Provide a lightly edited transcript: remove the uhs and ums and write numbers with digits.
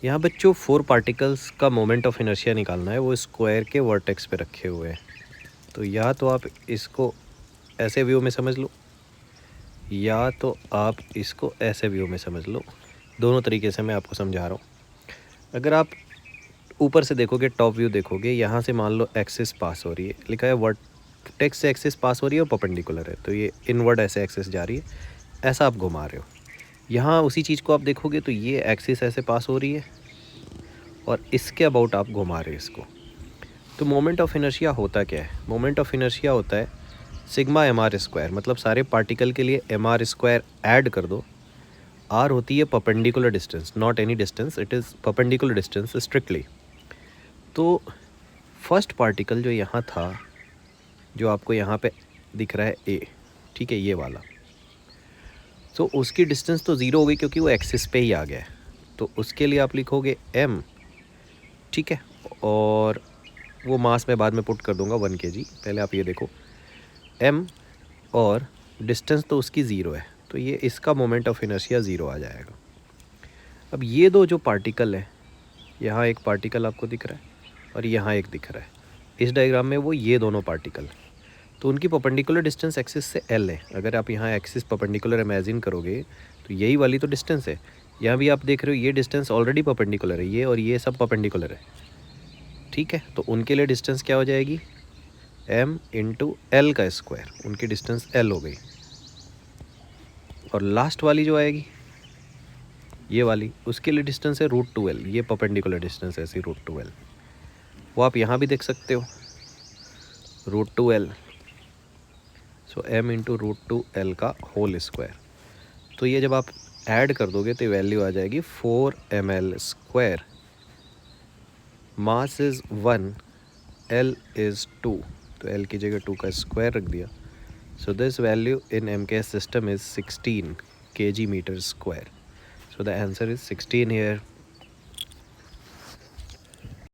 यहाँ बच्चों 4 पार्टिकल्स का मोमेंट ऑफ इनर्शिया निकालना है, वो स्क्वायर के वर्टेक्स पे रखे हुए हैं। तो या तो आप इसको ऐसे व्यू में समझ लो, या तो आप इसको ऐसे व्यू में समझ लो। दोनों तरीके से मैं आपको समझा रहा हूँ। अगर आप ऊपर से देखोगे, टॉप व्यू देखोगे, यहाँ से मान लो एक्सिस पास हो रही है, लिखा है वर्टेक्स से एक्सिस पास हो रही है और परपेंडिकुलर है, तो ये इनवर्ड ऐसे एक्सिस जा रही है, ऐसा आप घुमा रहे हो। यहाँ उसी चीज़ को आप देखोगे तो ये एक्सिस ऐसे पास हो रही है और इसके अबाउट आप घुमा रहे हो इसको। तो मोमेंट ऑफ इनर्शिया होता क्या है? मोमेंट ऑफ इनर्शिया होता है सिग्मा एम आर स्क्वायर, मतलब सारे पार्टिकल के लिए एम आर स्क्वायर ऐड कर दो। आर होती है perpendicular distance, not any distance, it is perpendicular distance strictly. तो फर्स्ट पार्टिकल जो यहाँ था, जो आपको यहाँ पे दिख रहा है ए, ठीक है, ये वाला, तो उसकी डिस्टेंस तो ज़ीरो हो गई क्योंकि वो एक्सिस पे ही आ गया है। तो उसके लिए आप लिखोगे एम, ठीक है, और वो मास मैं बाद में पुट कर दूंगा 1 kg। पहले आप ये देखो m, और डिस्टेंस तो उसकी ज़ीरो है, तो ये इसका मोमेंट ऑफ इनर्शिया ज़ीरो आ जाएगा। अब ये दो जो पार्टिकल है, यहाँ एक पार्टिकल आपको दिख रहा है और यहाँ एक दिख रहा है, इस डायग्राम में वो ये दोनों पार्टिकल, तो उनकी परपेंडिकुलर डिस्टेंस एक्सिस से l है। अगर आप यहाँ एक्सिस परपेंडिकुलर इमेजिन करोगे तो यही वाली तो डिस्टेंस है। यहाँ भी आप देख रहे हो ये डिस्टेंस ऑलरेडी परपेंडिकुलर है, ये और ये सब परपेंडिकुलर है, ठीक है। तो उनके लिए डिस्टेंस क्या हो जाएगी? m इंटू एल का स्क्वायर, उनकी डिस्टेंस l हो गई। और लास्ट वाली जो आएगी ये वाली, उसके लिए डिस्टेंस है √2l, ये परपेंडिकुलर डिस्टेंस है ऐसी √2l, वो आप यहाँ भी देख सकते हो √2l। सो m इंटू √2l का होल स्क्वायर। तो ये जब आप ऐड कर दोगे तो वैल्यू आ जाएगी 4ml square. Mass is 1, l is 2, तो l की जगह 2 का स्क्वायर रख दिया। So this value in MKS system is 16 kg meter square. So the answer is 16 here.